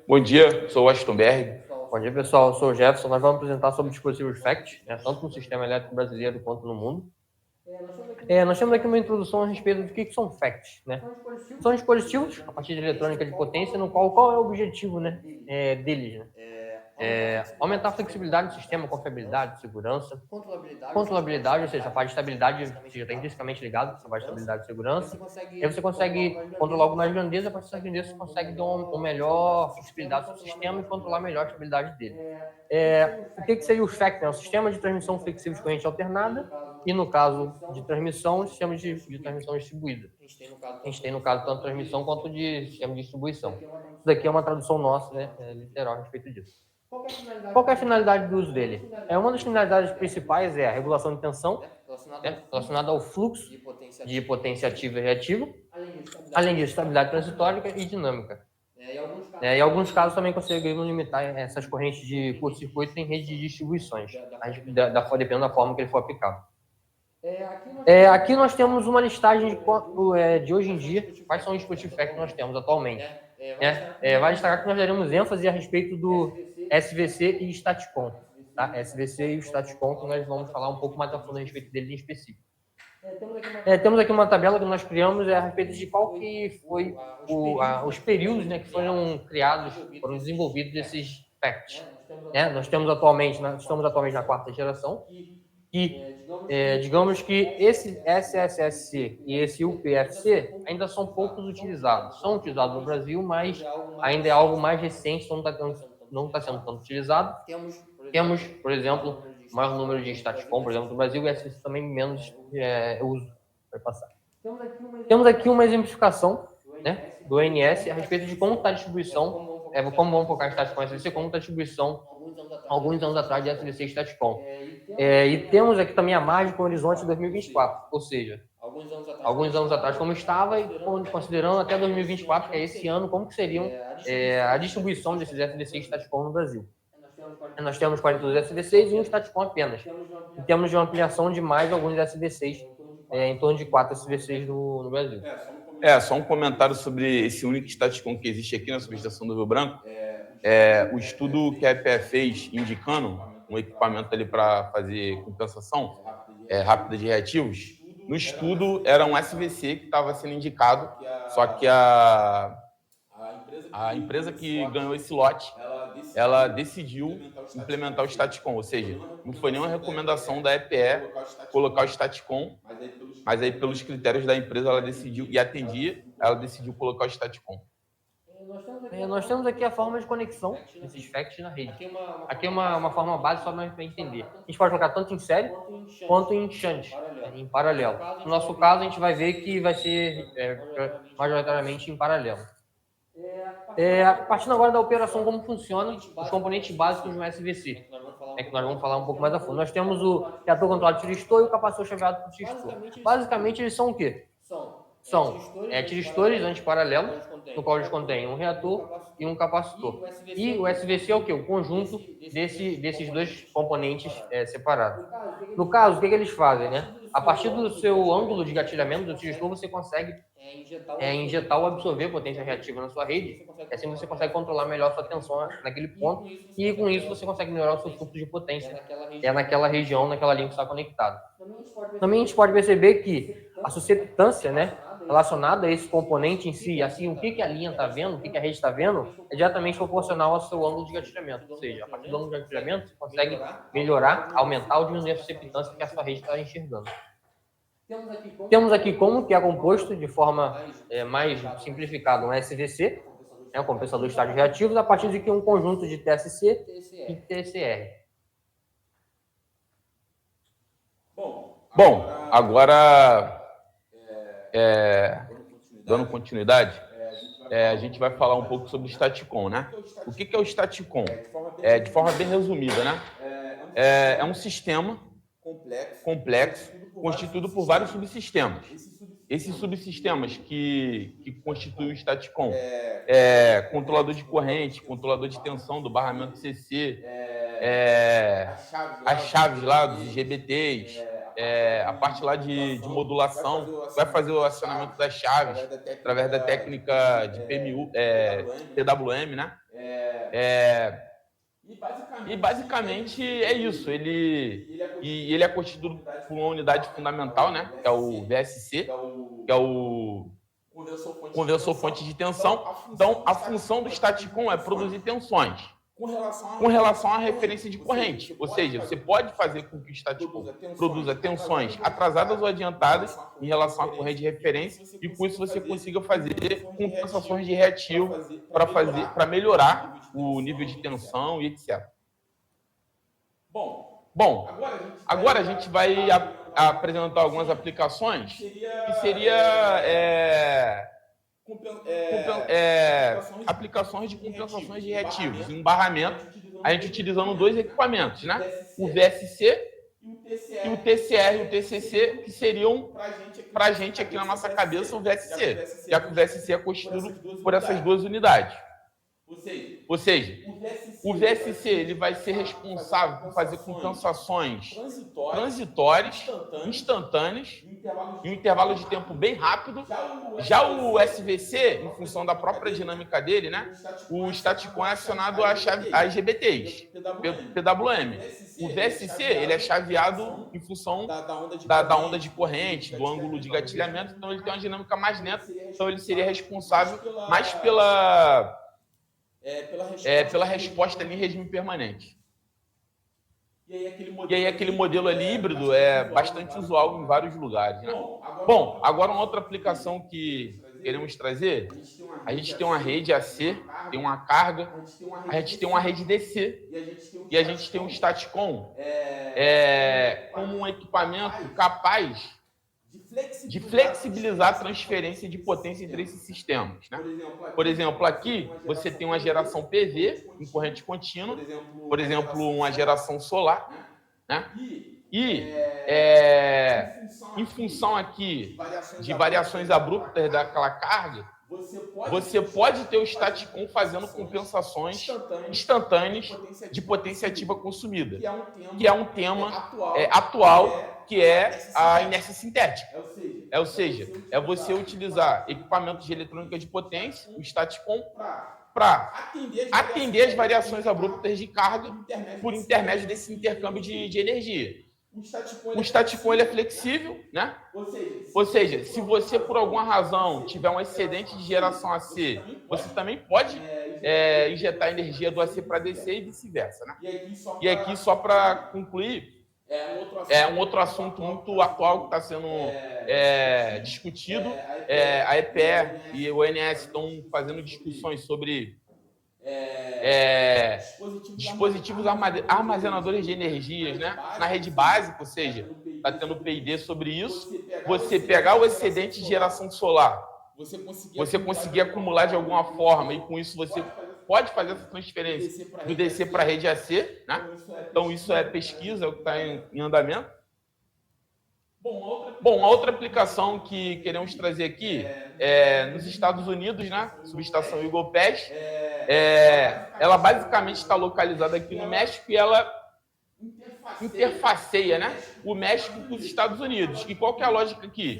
Bom dia, sou o Astonberg. Bom dia, pessoal. Eu sou o Jefferson. Nós vamos apresentar sobre dispositivos FACT, tanto no sistema elétrico brasileiro quanto no mundo. Nós temos aqui uma introdução a respeito do que são FACTs. São dispositivos a partir de eletrônica de potência, no qual é o objetivo deles? Aumentar a flexibilidade do sistema, confiabilidade, segurança, controlabilidade, ou seja, a parte de estabilidade está intrinsecamente ligada com a parte de estabilidade e segurança. Aí você consegue controlar algumas grandezas, a partir dessas grandezas você consegue dar uma melhor flexibilidade do seu sistema e controlar melhor a estabilidade dele. O que seria o FACT? É um sistema de transmissão flexível de corrente alternada e, no caso de transmissão, um sistema de transmissão distribuída. A gente tem, no caso, tanto transmissão quanto de sistema de distribuição. Isso daqui é uma tradução nossa, literal, a respeito disso. Qual é a finalidade do uso dele? Uma das finalidades principais é a regulação de tensão, relacionada ao fluxo de potência ativa e reativa, além disso, estabilidade transitória e dinâmica. Em alguns casos, também conseguimos limitar essas correntes de curto-circuito em rede de distribuições, dependendo da forma que ele for aplicado. Aqui nós temos uma listagem de hoje em dia, quais são os dispositivos FACT que nós temos atualmente. Vai destacar que nós daremos ênfase a respeito do SVC e Staticom. Tá? SVC e o Staticom, que nós vamos falar um pouco mais a fundo a respeito deles em específico. Temos aqui uma tabela que nós criamos a respeito de qual que foi os períodos que foram criados, foram desenvolvidos desses FACTs. Nós estamos atualmente na quarta geração e digamos que esse SSSC e esse UPFC ainda são poucos utilizados. São utilizados no Brasil, mas ainda é algo mais recente, não está sendo tanto utilizado. Temos, por exemplo, maior número de Staticom, por exemplo, no Brasil, e SSC também menos uso. Vai passar. Temos aqui uma exemplificação do ONS a respeito de como está a distribuição, como vamos focar em Staticom e SSC, como está a distribuição alguns anos atrás de SVC e Staticom. E temos aqui também a margem com o horizonte de 2024, ou seja, alguns anos atrás como estava e considerando até 2024, que é esse ano, como que seriam a distribuição desses SVC e Staticom no Brasil. Nós temos 42 SVCs e um Staticom apenas. E temos uma ampliação de mais alguns SVCs, em torno de 4 SVCs no Brasil. Só um comentário sobre esse único Staticom que existe aqui na subestação do Rio Branco. O estudo que a EPE fez indicando um equipamento ali para fazer compensação rápida de reativos, no estudo era um SVC que estava sendo indicado, só que a empresa que ganhou esse lote, ela decidiu implementar o Staticom, ou seja, não foi nenhuma recomendação da EPE colocar o Staticom, mas aí pelos critérios da empresa ela decidiu, e atendia, ela decidiu colocar o Staticom. Nós temos aqui a forma de conexão desses FACTs na rede. Aqui é uma forma básica só para entender. A gente pode colocar tanto em série quanto em shunt, em paralelo. No nosso caso, a gente vai ver que vai ser majoritariamente em paralelo. Partindo agora da operação, como funciona os componentes básicos de um SVC, que nós vamos falar um pouco mais a fundo. Nós temos o reator controlado de tiristor e o capacitor chaveado por tiristor. Basicamente, eles são o quê? São tiristores antiparalelos, no qual eles contêm um reator e um capacitor. E o SVC é o quê? O conjunto desses dois componentes separados. No caso, o que eles fazem? A partir do seu ângulo de gatilhamento do tiristor, você consegue injetar ou absorver potência reativa na sua rede. Assim você consegue controlar melhor a sua tensão naquele ponto e com isso você consegue melhorar o seu fluxo de potência naquela região, naquela linha que está conectada. Também a gente pode perceber que a susceptância, relacionada a esse componente em si, assim, o que a linha está vendo, o que a rede está vendo, é diretamente proporcional ao seu ângulo de gatilhamento. Ou seja, a partir do ângulo de gatilhamento, você consegue melhorar, aumentar ou diminuir a susceptância que a sua rede está enxergando. Temos aqui como que é composto de forma mais simplificada um SVC, um compensador de estágios reativos, a partir de que um conjunto de TSC e TCR. Bom, agora, dando continuidade, a gente vai falar um pouco sobre o Staticom, O que é o Staticom? De forma bem resumida, é um sistema complexo constituído por vários subsistemas. Esses subsistemas que constituem o Staticom controlador de corrente, controlador de tensão do barramento CC, as chaves lá dos GBTs, a parte lá de modulação, vai fazer o acionamento das chaves através da técnica de PWM, E basicamente é isso. Ele é constituído por uma unidade fundamental, né? Que é o VSC, que é o conversor fonte de tensão. Então, a função do staticon é produzir tensões com relação à referência de corrente. Ou seja, você pode fazer com que o staticon produza tensões atrasadas ou adiantadas em relação à corrente de referência e com isso você consiga fazer compensações de reativo para melhorar o nível de tensão e etc. Bom, agora a gente vai apresentar algumas aplicações que seria aplicações de compensações de reativos em um barramento, a gente utilizando dois equipamentos, né? O VSC e o TCR e o TCC, que seriam, para a gente aqui na nossa cabeça, o VSC, já que o VSC é constituído por essas duas unidades. Ou seja, o VSC ele vai ser responsável por fazer compensações transitórias, instantâneas, em um intervalo de tempo bem rápido. Já o SVC, em função da própria dinâmica dele, né, o staticon é acionado às GBTs, PWM. O VSC ele é chaveado em função da onda de corrente, do ângulo de gatilhamento, então ele tem uma dinâmica mais lenta, então ele seria responsável mais pela resposta ali em regime permanente. E aí aquele modelo ali híbrido é bastante usual em vários lugares, né? Bom, agora uma outra aplicação que queremos trazer, a gente tem uma rede AC, tem uma carga, a gente tem uma rede DC e a gente tem um staticon como um equipamento capaz de flexibilizar a transferência de potência entre esses sistemas, né? Por exemplo, aqui você tem uma geração PV em corrente contínua, por exemplo, uma geração solar, né? E em função aqui de variações abruptas daquela carga, você pode ter o staticon fazendo compensações instantâneas de potência ativa consumida, que é um tema atual, que é a inércia sintética. Ou seja, é você utilizar equipamentos de eletrônica de potência, o staticon, para atender as variações abruptas de carga por intermédio desse intercâmbio de energia. O staticon ele é flexível, né? Ou seja, se você por alguma razão tiver um excedente de geração AC, você também pode injetar energia do AC para DC e vice-versa, né? E aqui, só para concluir, um outro assunto muito atual que está sendo discutido. A EPE e o ONS estão fazendo discussões sobre dispositivos armazenadores de energias, né, na rede básica, ou seja, está tendo P&D sobre isso. Você pegar o excedente de geração solar, você conseguir acumular de alguma forma e com isso você pode fazer essa transferência do DC para a rede AC, né? Então isso é pesquisa, é o que está em andamento. Bom, a outra aplicação que queremos trazer aqui é nos Estados Unidos, né? Subestação Eagle Pass. Ela basicamente está localizada aqui no México e ela interfaceia, né, o México com os Estados Unidos. E qual que é a lógica aqui?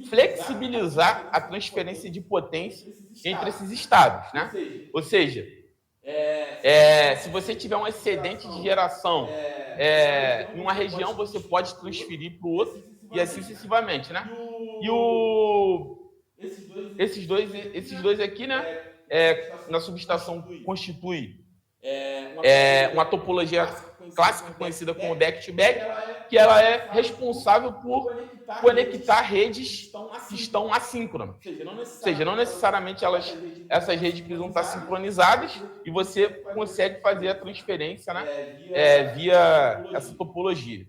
Flexibilizar a transferência de potência entre esses estados, né? Ou seja, se você tiver um excedente de geração em uma região, você pode transferir para o outro e assim sucessivamente, né? E esses dois aqui, né, na subestação constitui uma topologia clássica conhecida como back-to-back, que ela é responsável por conectar redes que estão assíncronas. Ou seja, não necessariamente essas redes precisam estar sincronizadas e você consegue fazer a transferência, né, via essa topologia.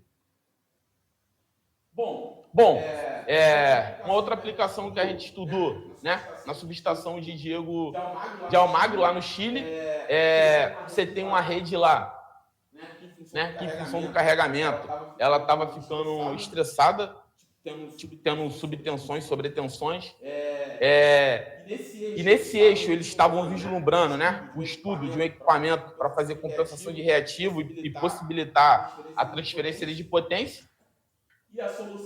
Bom, uma outra aplicação que a gente estudou, né, na subestação de Almagro, lá no Chile, você tem uma rede lá, né, que em função do carregamento, ela estava ficando estressada, tendo subtensões, sobretensões, e nesse eixo eles estavam vislumbrando, né, o estudo de um equipamento para fazer compensação de reativo e possibilitar a transferência de potência.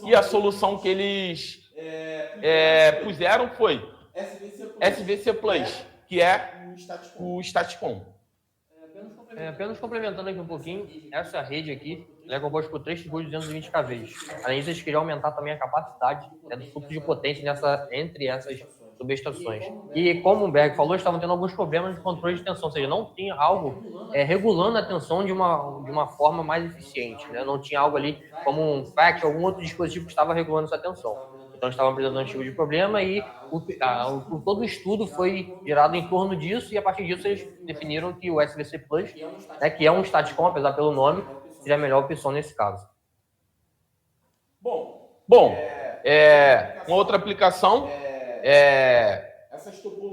E a solução que eles puseram foi SVC Plus, que é o staticon. Apenas complementando aqui um pouquinho, essa rede aqui ela é composta por 3 circuitos de 220 kV. Além disso, eles queriam aumentar também a capacidade, né, do fluxo de potência entre essas subestações. E como o Berg falou, estavam tendo alguns problemas de controle de tensão, ou seja, não tinha algo regulando a tensão de uma forma mais eficiente, né? Não tinha algo ali como um FACT, algum outro dispositivo que estava regulando essa tensão. Então, estavam apresentando um tipo de problema e todo o estudo foi gerado em torno disso, e a partir disso eles definiram que o SVC Plus, né, que é um Staticom, apesar pelo nome, seria a melhor opção nesse caso. Bom, uma outra aplicação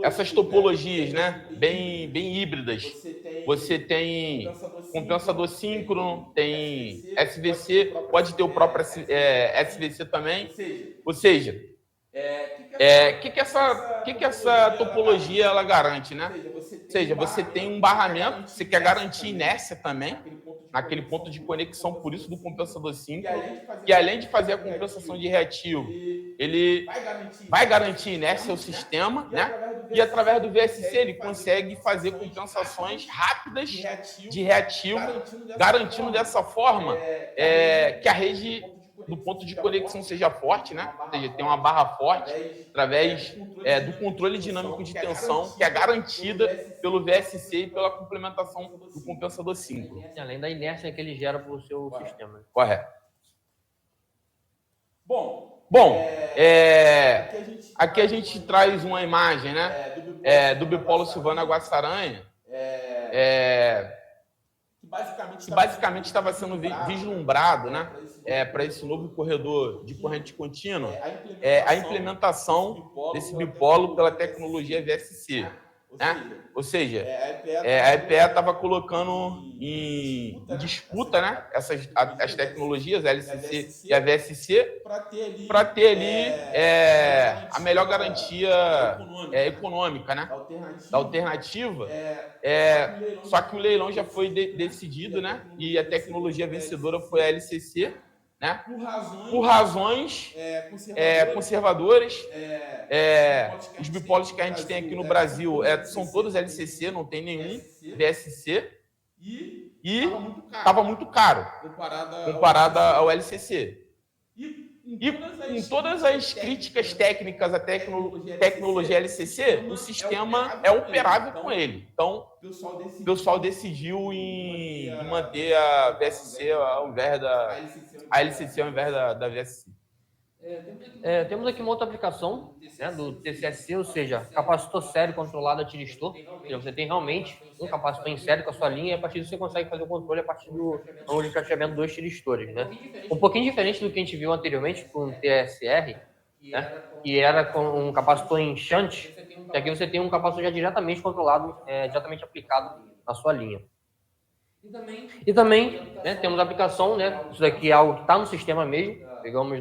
essas topologias, né, bem híbridas. Você tem compensador síncrono, tem SVC, pode ter o próprio SVC também. Ou seja, que essa topologia ela garante, né? Ou seja, você tem um barramento, você quer garantir inércia também, naquele ponto de conexão, por isso do compensador síncrono, que além de fazer a compensação de reativo, ele vai garantir inércia ao sistema, né? E através do VSC ele consegue fazer compensações rápidas de reativo, garantindo dessa forma que a rede do ponto de conexão seja forte, né? Ou seja, tem uma barra forte através do controle dinâmico de tensão, que é garantida pelo VSC e pela complementação do compensador síncrono. Além da inércia que ele gera para o seu sistema. Correto. Aqui a gente traz uma imagem, né, do bipolo Silvana Guaçaranha, que basicamente estava sendo vislumbrado, né, para esse novo corredor de corrente contínua, a implementação desse bipolo pela tecnologia VSC. Né? Ou seja, a EPE estava colocando em disputa, né, as tecnologias, a LCC e a VSC, para ter ali a melhor garantia econômica, né, da alternativa. Só que o leilão já foi decidido, né, e a tecnologia vencedora foi a LCC, né, por razões conservadoras. Os bipolos que a gente tem aqui no Brasil são todos LCC, não tem nenhum VSC, e estava muito caro comparado ao LCC. E com todas as críticas técnicas à tecnologia LCC, o sistema é operável com ele. Então, o pessoal decidiu em manter a VSC ao invés da LCC ao invés da VSC. Temos aqui uma outra aplicação, né, do TCSC, ou seja, capacitor série controlado a tiristor. Você tem realmente um capacitor em série com a sua linha, e a partir disso você consegue fazer o controle a partir do ângulo de encaixamento dos tiristores. Né? Um pouquinho diferente do que a gente viu anteriormente com o TSR, né, que era com um capacitor em shunt, que aqui você tem um capacitor já diretamente controlado, diretamente aplicado na sua linha. E também, né, temos a aplicação, né, isso daqui é algo que está no sistema mesmo, pegamos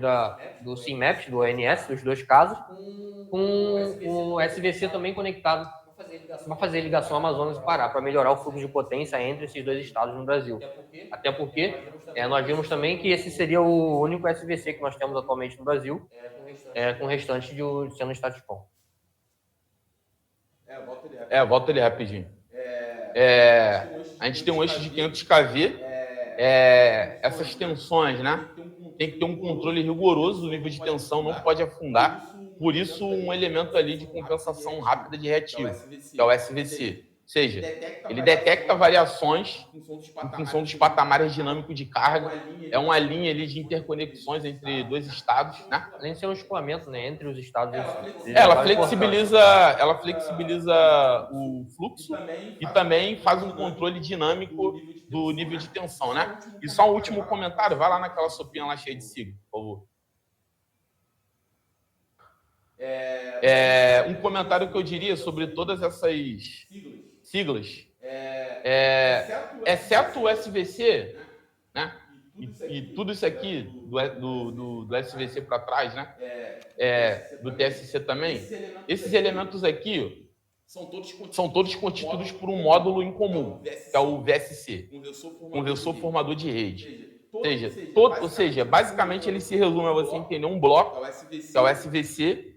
do SIMAPS, do ONS, dos dois casos, com o SVC também conectado para fazer ligação Amazonas e Pará, para melhorar o fluxo de potência entre esses dois estados no Brasil. Até porque nós vimos também que esse seria o único SVC que nós temos atualmente no Brasil, com o restante sendo Staticom. Volta ali rapidinho. A gente tem um eixo de 500 kV, essas tensões, né? Tem que ter um controle rigoroso do nível de tensão, não pode afundar. Por isso, um elemento ali de compensação rápida de reativo, que é o SVC. Ou seja, ele detecta variações em função dos patamares dinâmicos de carga. É uma linha ali de interconexões entre dois estados, né? Além de ser um escoamento, né, entre os estados. Ela flexibiliza o fluxo e também faz um controle dinâmico do nível de tensão, né? E só um último comentário, vai lá naquela sopinha lá cheia de sigla, por favor. Um comentário que eu diria sobre todas essas siglas, exceto o SVC, né? E tudo isso aqui do SVC para trás, né? Do TSC também, esses elementos aqui são todos constituídos por um módulo em comum, que é o VSC, conversor formador de rede. Ou seja, basicamente ele se resume a você entender um bloco, que é o SVC,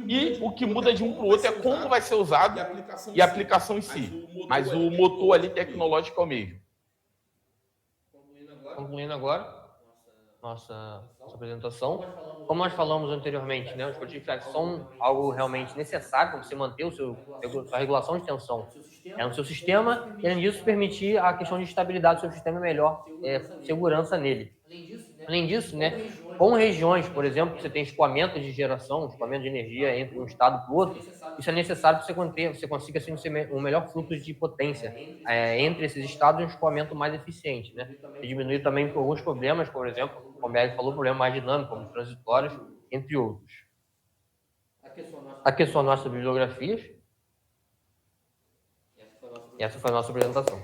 E o que muda de um para o outro é como vai ser usado e a aplicação em si. Mas o motor ali tecnológico é o mesmo. Concluindo agora nossa apresentação. Como nós falamos anteriormente, né, os dispositivos de FACT são algo realmente necessário para você manter a regulação de tensão no seu sistema e, além disso, permitir a questão de estabilidade do seu sistema e melhor segurança nele. Além disso, né, com regiões, por exemplo, que você tem escoamento de geração, escoamento de energia entre um estado e o outro, isso é necessário para você consiga assim, um melhor fluxo de potência entre esses estados e um escoamento mais eficiente, né? E diminuir também alguns problemas, por exemplo, como o Berg falou, problemas mais dinâmicos, como os transitórios, entre outros. Aqui são nossas bibliografias. E essa foi a nossa apresentação.